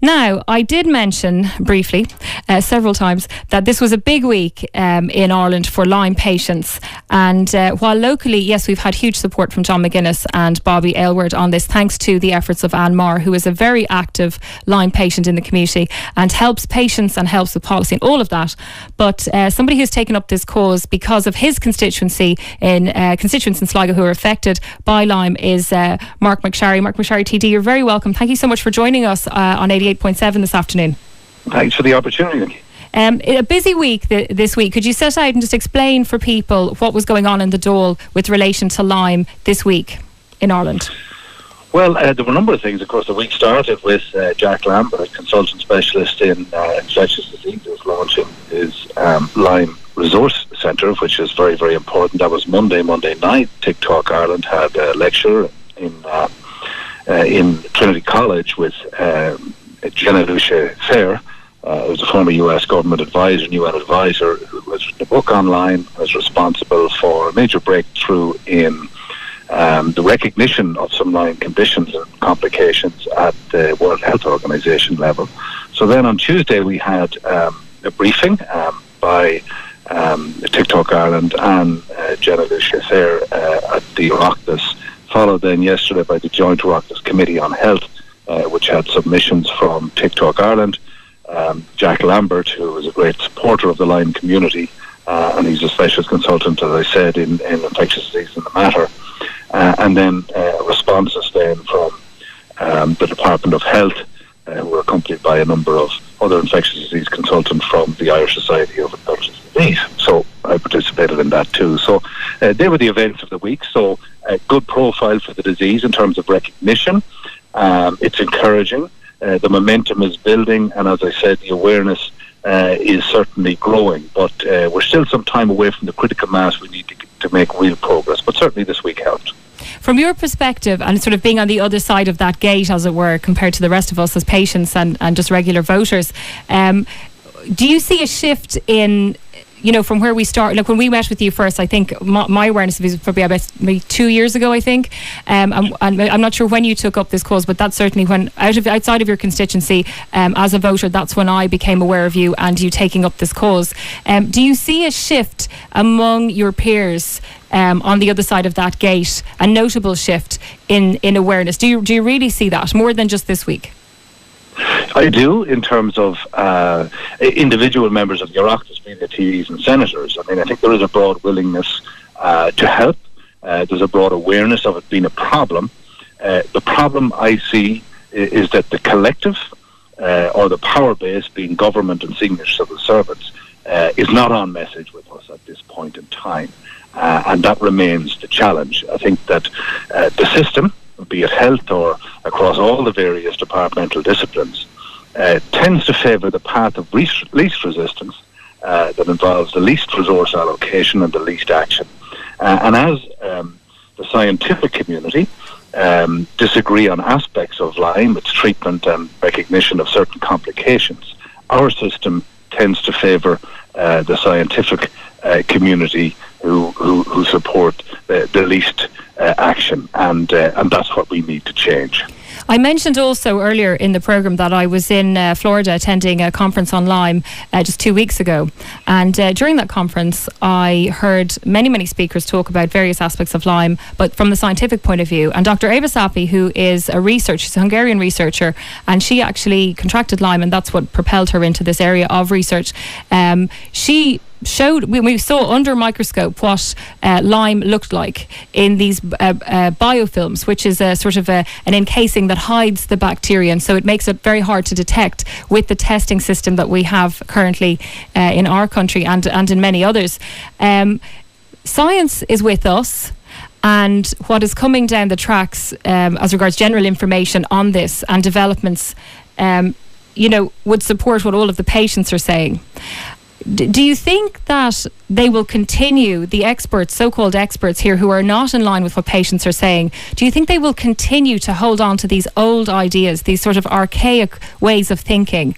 Now, I did mention briefly, several times, that this was a big week in Ireland for Lyme patients. And while locally, yes, we've had huge support from John McGuinness and Bobby Aylward on this, thanks to the efforts of Anne Marr, who is a very active Lyme patient in the community and helps patients and helps with policy and all of that. But somebody who's taken up this cause because of his constituency constituents in Sligo who are affected by Lyme is Marc MacSharry. Marc MacSharry TD, you're very welcome. Thank you so much for joining us on 88.7 this afternoon. Thanks for the opportunity. A busy week this week. Could you set out and just explain for people what was going on in the Dáil with relation to Lyme this week in Ireland? Well, there were a number of things. Of course, the week started with Jack Lambert, a consultant specialist in infectious diseases, launching his Lyme Resource Centre, which is very, very important. That was Monday night. TikTok Ireland had a lecture in Trinity College with Jenna Lucia Fair, who's a former US government advisor, UN advisor, who has written a book online, was responsible for a major breakthrough in the recognition of some Lyme conditions and complications at the World Health Organization level. So then on Tuesday we had a briefing by TikTok Ireland and Jenna Lucia Fair at the Oireachtas, followed then yesterday by the Joint Oireachtas Committee on Health, which had submissions from TikTok Ireland, Jack Lambert, who is a great supporter of the Lyme community, and he's a specialist consultant, as I said, in infectious disease in the matter, and then responses then from the Department of Health, who were accompanied by a number of other infectious disease consultants from the Irish Society of Infectious Disease. So I participated in that too. So they were the events of the week. So a good profile for the disease in terms of recognition. It's encouraging. The momentum is building, and as I said, the awareness is certainly growing. But we're still some time away from the critical mass we need to make real progress. But certainly this week helped. From your perspective, and sort of being on the other side of that gate, as it were, compared to the rest of us as patients and just regular voters, do you see a shift in, from where we start? Like when we met with you first, I think my awareness of it was probably about maybe 2 years ago, I think. And I'm not sure when you took up this cause, but that's certainly when, outside of your constituency, as a voter, that's when I became aware of you and you taking up this cause. Do you see a shift among your peers on the other side of that gate, a notable shift in awareness? Do you really see that more than just this week? I do, in terms of individual members of the Oireachtas, being the TDs and senators. I mean, I think there is a broad willingness to help. There's a broad awareness of it being a problem. The problem I see is that the collective, or the power base, being government and senior civil servants, is not on message with us at this point in time. And that remains the challenge. I think that the system, be it health or across all the various departmental disciplines, tends to favour the path of least resistance that involves the least resource allocation and the least action. And as the scientific community disagree on aspects of Lyme, its treatment and recognition of certain complications, our system tends to favour the scientific community who support the least action, and that's what we need to change. I mentioned also earlier in the programme that I was in Florida attending a conference on Lyme just 2 weeks ago, and during that conference I heard many speakers talk about various aspects of Lyme, but from the scientific point of view. And Dr. Eva Sapi, who is she's a Hungarian researcher, and she actually contracted Lyme, and that's what propelled her into this area of research. She showed, we saw under a microscope what Lyme looked like in these biofilms, which is a sort of an encasing that hides the bacteria, and so it makes it very hard to detect with the testing system that we have currently in our country and in many others. Science is with us, and what is coming down the tracks as regards general information on this and developments would support what all of the patients are saying. Do you think that they will continue, the experts, so-called experts here, who are not in line with what patients are saying, do you think they will continue to hold on to these old ideas, these sort of archaic ways of thinking?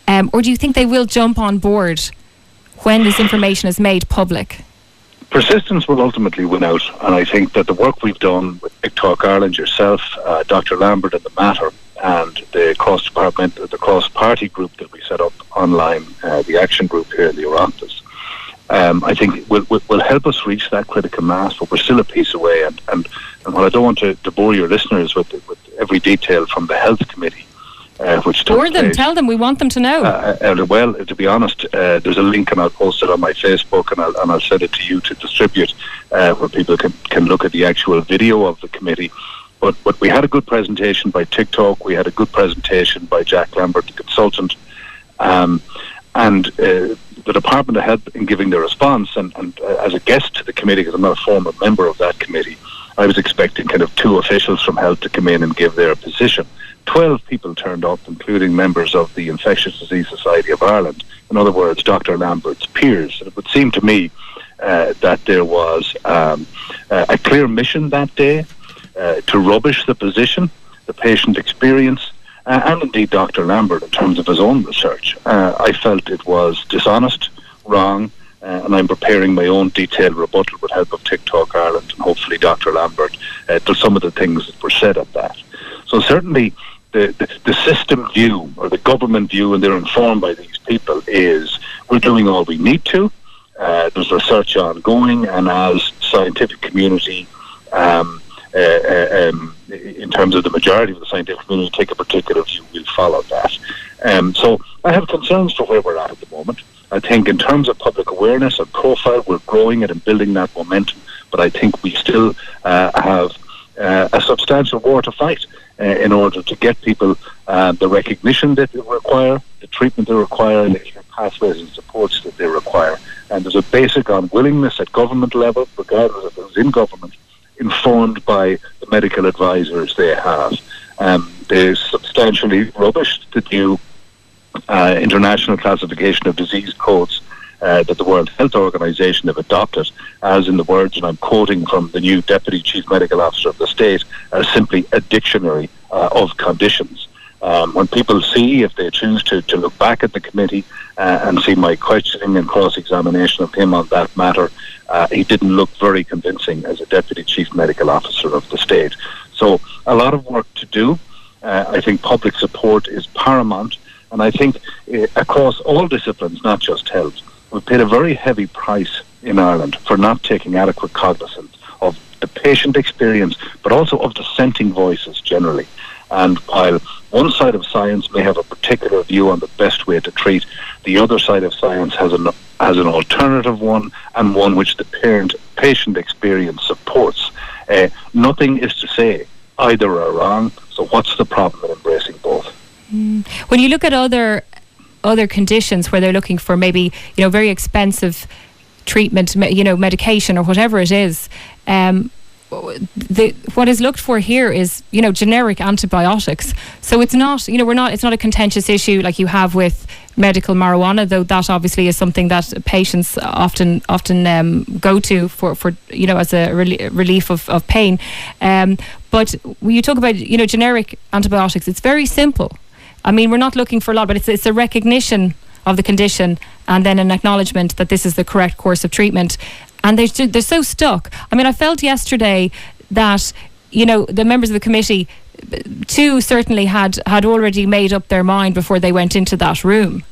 Or do you think they will jump on board when this information is made public? Persistence will ultimately win out, and I think that the work we've done with TikTok Ireland, yourself, Dr. Lambert, and the matter, and the cross-party group that we set up online, the action group here in the Oireachtas, I think will help us reach that critical mass, but we're still a piece away. And while I don't want to bore your listeners with every detail from the Health Committee, which took place, tell them, we want them to know. Well, to be honest, there's a link, and I'll post it on my Facebook, and I'll send it to you to distribute, where people can look at the actual video of the committee. But we had a good presentation by TikTok. We had a good presentation by Jack Lambert, the consultant, and the Department of Health in giving their response. And as a guest to the committee, because I'm not a former member of that committee, I was expecting kind of 2 officials from Health to come in and give their position. 12 people turned up, including members of the Infectious Disease Society of Ireland. In other words, Dr. Lambert's peers. And it would seem to me that there was a clear mission that day to rubbish the position, the patient experience, and indeed Dr. Lambert in terms of his own research. I felt it was dishonest, wrong, and I'm preparing my own detailed rebuttal with help of TikTok Ireland and hopefully Dr. Lambert to some of the things that were said at that. So certainly the system view or the government view, and they're informed by these people, is we're doing all we need to. There's research ongoing, and as scientific community, in terms of the majority of the scientific community take a particular view, we'll follow that. So I have concerns for where we're at the moment. I think in terms of public awareness and profile, we're growing it and building that momentum, but I think we still have a substantial war to fight in order to get people the recognition that they require, the treatment they require, and the care pathways and supports that they require. And there's a basic unwillingness at government level, regardless of who's in government, informed by the medical advisors they have. They substantially rubbished the new international classification of disease codes that the World Health Organization have adopted, as in the words, and I'm quoting from the new Deputy Chief Medical Officer of the state, as simply a dictionary of conditions. When people see, if they choose to look back at the committee and see my questioning and cross-examination of him on that matter, he didn't look very convincing as a Deputy Chief Medical Officer of the state. So a lot of work to do. I think public support is paramount, and I think across all disciplines, not just health, we've paid a very heavy price in Ireland for not taking adequate cognizance of the patient experience, but also of dissenting voices generally. And while one side of science may have a particular view on the best way to treat, the other side of science has an alternative one, and one which the patient experience supports. Nothing is to say either are wrong, so what's the problem in embracing both? When you look at other conditions where they're looking for maybe very expensive treatment, medication or whatever it is, what is looked for here is generic antibiotics. So it's not it's not a contentious issue like you have with medical marijuana, though that obviously is something that patients often go to for as a relief of pain. But when you talk about generic antibiotics, it's very simple. I mean, we're not looking for a lot, but it's a recognition of the condition and then an acknowledgement that this is the correct course of treatment. And they're so stuck. I mean, I felt yesterday that, the members of the committee, 2 certainly had already made up their mind before they went into that room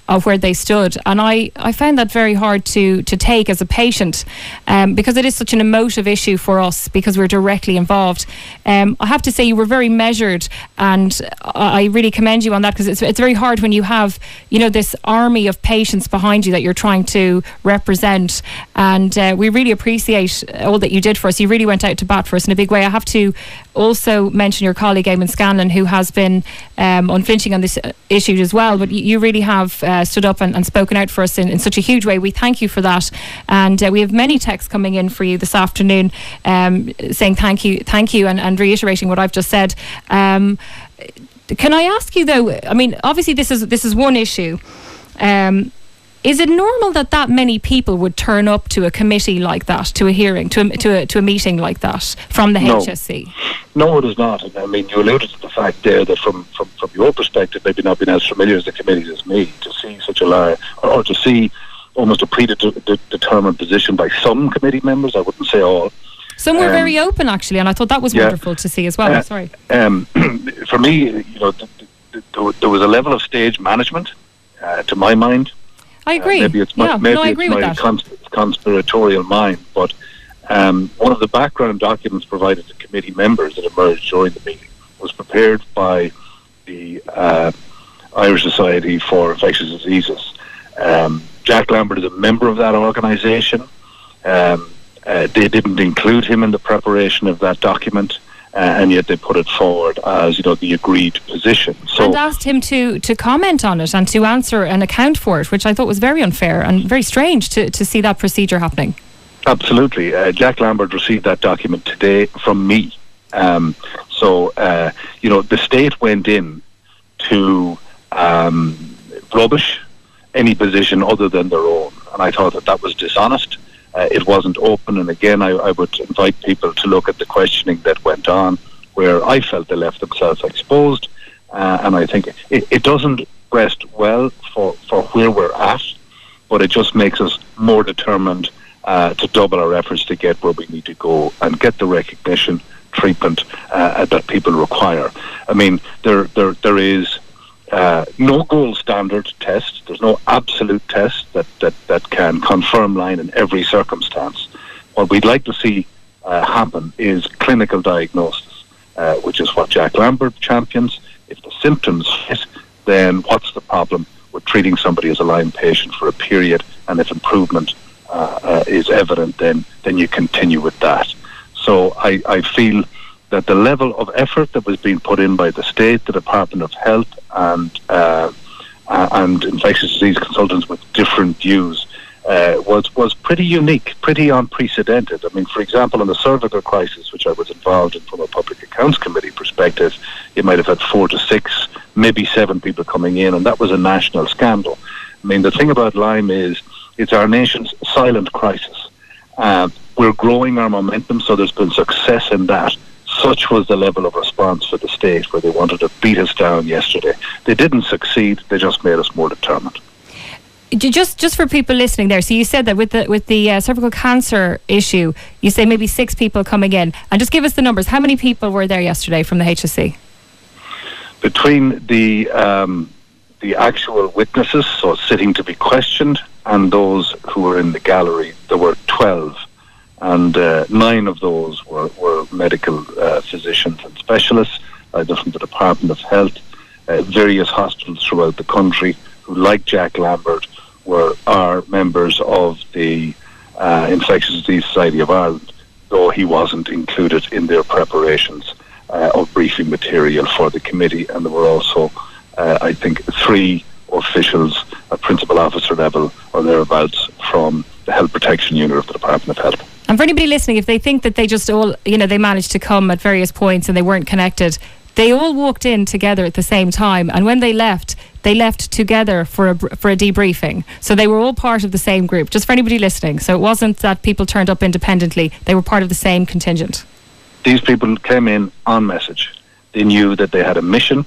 of where they stood. And I found that very hard to take as a patient because it is such an emotive issue for us because we're directly involved. I have to say you were very measured, and I really commend you on that, because it's very hard when you have this army of patients behind you that you're trying to represent, and we really appreciate all that you did for us. You really went out to bat for us in a big way. I have to also mention your colleague Eamon Scanlon, who has been unflinching on this issue as well, but you really have stood up and spoken out for us in such a huge way. We thank you for that, and we have many texts coming in for you this afternoon saying thank you and reiterating what I've just said. Can I ask you though, I mean, obviously this is one issue. Is it normal that many people would turn up to a committee like that, to a hearing, to a meeting like that from the HSC? No, it is not. I mean, you alluded to the fact there that from your perspective, maybe not been as familiar as the committee as me, to see such a large, or to see almost a predetermined position by some committee members, I wouldn't say all, Some were very open, actually, and I thought that was wonderful to see as well. Sorry. For me, there was a level of stage management, to my mind. I agree. Maybe it's my, conspiratorial mind, but one of the background documents provided to committee members that emerged during the meeting was prepared by the Irish Society for Infectious Diseases. Jack Lambert is a member of that organisation. They didn't include him in the preparation of that document, and yet they put it forward as the agreed position. And asked him to comment on it and to answer and account for it, which I thought was very unfair and very strange to see that procedure happening. Absolutely. Jack Lambert received that document today from me. The state went in to rubbish any position other than their own, and I thought that was dishonest. It wasn't open, and again I would invite people to look at the questioning that went on, where I felt they left themselves exposed, and I think it doesn't rest well for where we're at, but it just makes us more determined to double our efforts to get where we need to go and get the recognition, treatment that people require. I mean, there is no gold standard test. There's no absolute test that can confirm Lyme in every circumstance. What we'd like to see happen is clinical diagnosis, which is what Jack Lambert champions. If the symptoms fit, then what's the problem with treating somebody as a Lyme patient for a period, and if improvement is evident, then you continue with that. So I feel that the level of effort that was being put in by the state, the Department of Health, and infectious disease consultants with different views was pretty unique, pretty unprecedented. I mean, for example, on the cervical crisis, which I was involved in from a Public Accounts Committee perspective, you might have had 4 to 6, maybe 7 people coming in, and that was a national scandal. I mean, the thing about Lyme is it's our nation's silent crisis. We're growing our momentum, so there's been success in that. Such was the level of response for the state, where they wanted to beat us down yesterday. They didn't succeed. They just made us more determined. Just for people listening there, so you said that with the cervical cancer issue, you say maybe 6 people coming in, and just give us the numbers. How many people were there yesterday from the HSC? Between the actual witnesses, so sitting to be questioned, and those who were in the gallery, there were 12. And 9 of those were medical physicians and specialists, either from the Department of Health, various hospitals throughout the country, who, like Jack Lambert, are members of the Infectious Disease Society of Ireland, though he wasn't included in their preparations of briefing material for the committee. And there were also, I think, 3 officials at principal officer level or thereabouts from the Health Protection Unit of the Department of Health. And for anybody listening, if they think that they just all, they managed to come at various points and they weren't connected, they all walked in together at the same time. And when they left together for a debriefing. So they were all part of the same group, just for anybody listening. So it wasn't that people turned up independently. They were part of the same contingent. These people came in on message. They knew that they had a mission.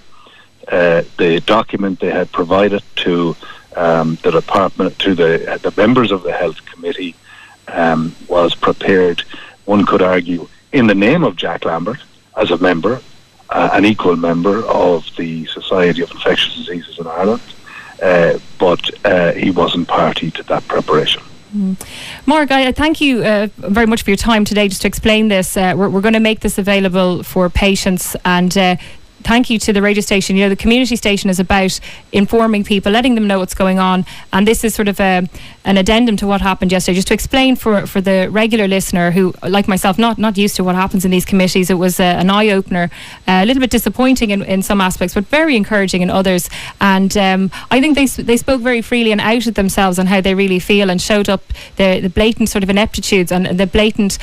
The document they had provided to the department, to the members of the Health Committee, was prepared, one could argue, in the name of Jack Lambert as a member, an equal member of the Society of Infectious Diseases in Ireland, but he wasn't party to that preparation. Mark, I thank you very much for your time today just to explain this. We're going to make this available for patients, and thank you to the radio station. The community station is about informing people, letting them know what's going on, and this is sort of an addendum to what happened yesterday, just to explain for the regular listener who, like myself, not used to what happens in these committees. It was an eye-opener, a little bit disappointing in some aspects, but very encouraging in others. And I think they spoke very freely and outed themselves on how they really feel, and showed up the blatant sort of ineptitudes and the blatant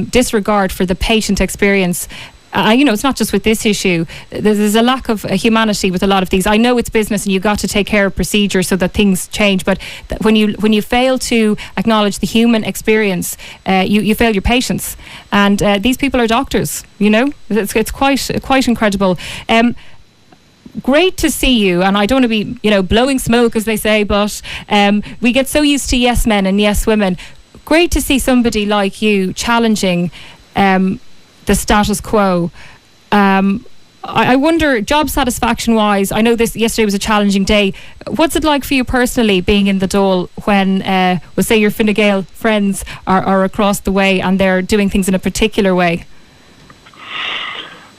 disregard for the patient experience. It's not just with this issue. There's a lack of humanity with a lot of these. I know it's business and you've got to take care of procedures so that things change, but when you fail to acknowledge the human experience, you fail your patients. And these people are doctors, It's quite incredible. Great to see you, and I don't want to be, blowing smoke, as they say, but we get so used to yes men and yes women. Great to see somebody like you challenging the status quo. I wonder, job satisfaction wise, I know yesterday was a challenging day. What's it like for you personally being in the Dáil when, we'll say, your Fine Gael friends are across the way and they're doing things in a particular way?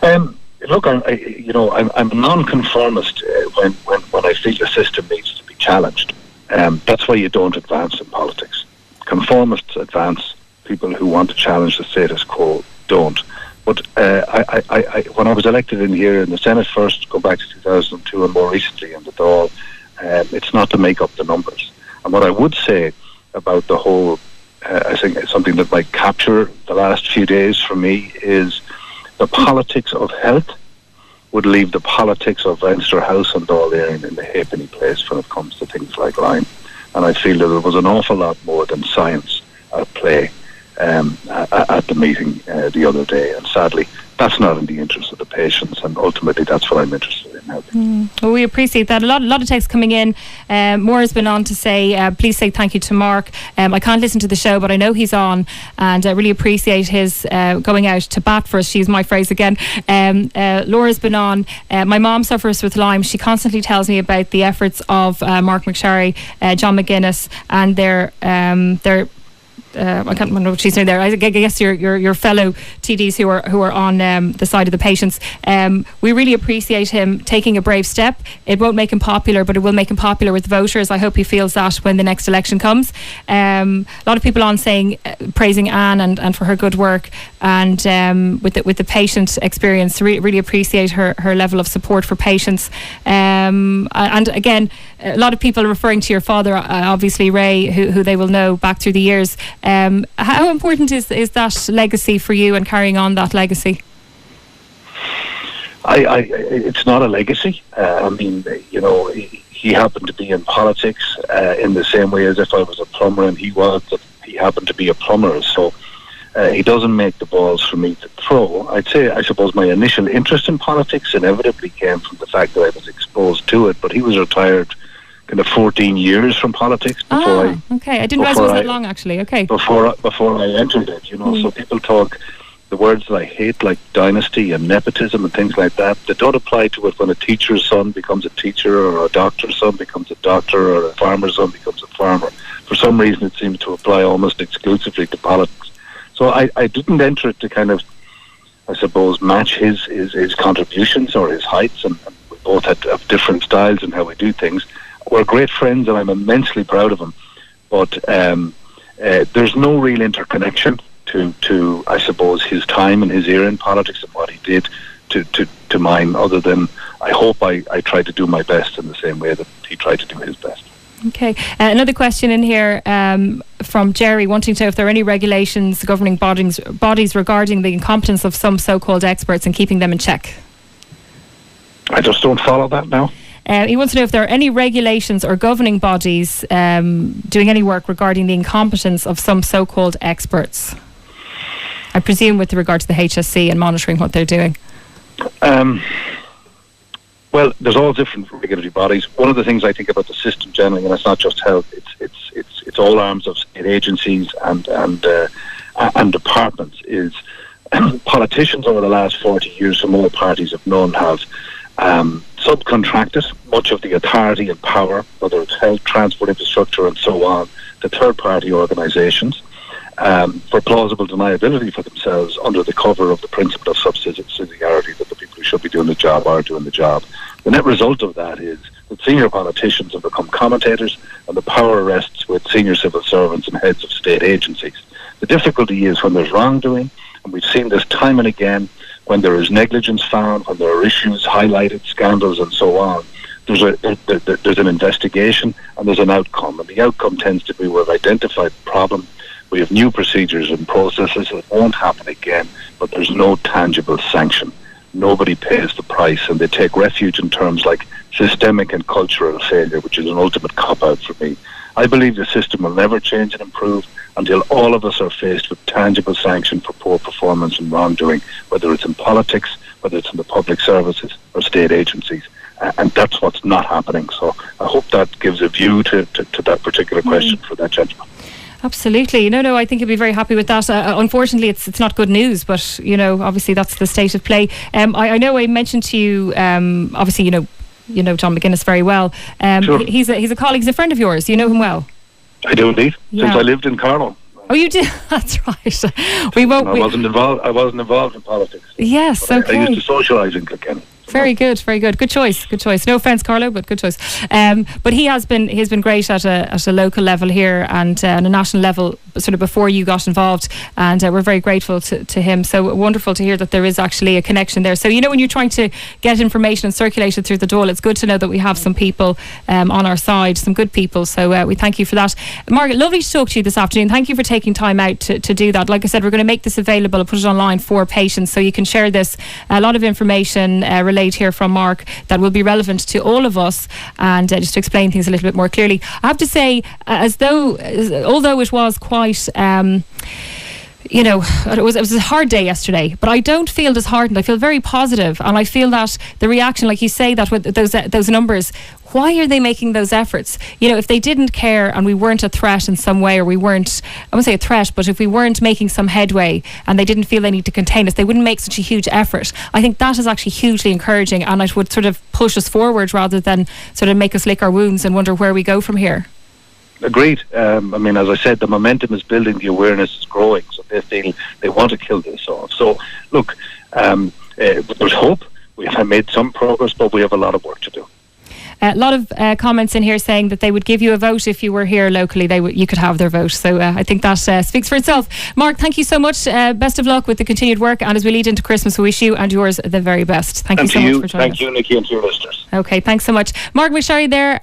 Look, I'm a non-conformist when I feel the system needs to be challenged. That's why you don't advance in politics. Conformists advance. People who want to challenge the status quo don't. But when I was elected in here in the Senate first, go back to 2002, and more recently in the Dáil, it's not to make up the numbers. And what I would say about the whole, I think it's something that might capture the last few days for me, is the politics of health would leave the politics of Leinster House and Dáil Éireann in the halfpenny place when it comes to things like Lyme. And I feel that there was an awful lot more than science at play at the meeting the other day, and sadly that's not in the interest of the patients, and ultimately that's what I'm interested in helping. Well, we appreciate that. A lot of texts coming in. Maura has been on to say please say thank you to Mark. I can't listen to the show, but I know he's on, and I really appreciate his going out to bat for us. She's my phrase again. Laura's been on. My mom suffers with Lyme. She constantly tells me about the efforts of Marc MacSharry, John McGuinness, and their I can't remember what she's saying there. I guess your fellow TDs who are on the side of the patients. We really appreciate him taking a brave step. It won't make him popular, but it will make him popular with voters. I hope he feels that when the next election comes. A lot of people on saying, praising Anne and for her good work, and with the patient experience. Really appreciate her level of support for patients. And again, a lot of people are referring to your father, obviously Ray, who they will know back through the years. How important is that legacy for you and carrying on that legacy? It's not a legacy. I mean, he happened to be in politics in the same way as if I was a plumber and he happened to be a plumber. So he doesn't make the balls for me to throw. I suppose my initial interest in politics inevitably came from the fact that I was exposed to it, but he was retired kind of 14 years from politics before okay. I didn't realize it was that long, actually. Okay. Before I entered it, so people talk the words that I hate, like dynasty and nepotism and things like that. They don't apply to it when a teacher's son becomes a teacher, or a doctor's son becomes a doctor, or a farmer's son becomes a farmer. For some reason, it seems to apply almost exclusively to politics. So I didn't enter it to kind of, I suppose, match his contributions or his heights, and we both have different styles in how we do things. We're great friends, and I'm immensely proud of him. But there's no real interconnection to I suppose his time and his era in politics and what he did to mine, other than I hope I tried to do my best in the same way that he tried to do his best. Okay. Another question in here from Jerry, wanting to know if there are any regulations governing bodies regarding the incompetence of some so-called experts and keeping them in check. I just don't follow that now. He wants to know if there are any regulations or governing bodies doing any work regarding the incompetence of some so-called experts. I presume with regard to the HSC and monitoring what they're doing. Well, there's all different regulatory bodies. One of the things I think about the system generally, and it's not just health, it's all arms of state agencies and departments, is politicians over the last 40 years from all parties have known have subcontracted much of the authority and power, whether it's health, transport, infrastructure and so on, to third-party organisations for plausible deniability for themselves under the cover of the principle of subsidiarity, that the people who should be doing the job are doing the job. The net result of that is that senior politicians have become commentators, and the power rests with senior civil servants and heads of state agencies. The difficulty is when there's wrongdoing, and we've seen this time and again, when there is negligence found, when there are issues highlighted, scandals and so on, there's an investigation and there's an outcome. And the outcome tends to be we've identified the problem, we have new procedures and processes, it won't happen again, but there's no tangible sanction. Nobody pays the price, and they take refuge in terms like systemic and cultural failure, which is an ultimate cop-out for me. I believe the system will never change and improve until all of us are faced with tangible sanction for poor performance and wrongdoing, whether it's in politics, whether it's in the public services or state agencies. And that's what's not happening. So I hope that gives a view to that particular question for that gentleman. Absolutely. No, I think you'll be very happy with that. Unfortunately, it's not good news, but, obviously that's the state of play. I know I mentioned to you, obviously, you know John McGuinness very well. Sure. He's a colleague, he's a friend of yours. You know him well. I do indeed, Yeah. since I lived in Carlow. Oh, you did? That's right. I wasn't involved in politics. Yes, But okay. I used to socialise in Kilkenny. Very good. Good choice. No offence, Carlo, but good choice. But he's been great at a local level here and on a national level, sort of before you got involved, and we're very grateful to him. So wonderful to hear that there is actually a connection there. So when you're trying to get information and circulate it through the Dáil, it's good to know that we have some people on our side, some good people. So we thank you for that. Margaret, lovely to talk to you this afternoon. Thank you for taking time out to do that. Like I said, we're going to make this available and put it online for patients, so you can share this. A lot of information relayed here from Mark that will be relevant to all of us, and just to explain things a little bit more clearly. I have to say, although it was quite it was a hard day yesterday, but I don't feel disheartened. I feel very positive, and I feel that the reaction, like you say, that with those numbers, why are they making those efforts? If they didn't care and we weren't a threat in some way, or we weren't, I won't say a threat, but if we weren't making some headway and they didn't feel they need to contain us, they wouldn't make such a huge effort. I think that is actually hugely encouraging, and it would sort of push us forward rather than sort of make us lick our wounds and wonder where we go from here. Agreed. As I said, the momentum is building, the awareness is growing, so they feel they want to kill this off. So, look, there's hope. We have made some progress, but we have a lot of work to do. A lot of comments in here saying that they would give you a vote if you were here locally. You could have their vote. So I think that speaks for itself. Mark, thank you so much. Best of luck with the continued work. And as we lead into Christmas, we wish you and yours the very best. Thank you so much for joining us. Thank you, Nikki, and to your listeners. Okay, thanks so much. Marc MacSharry there.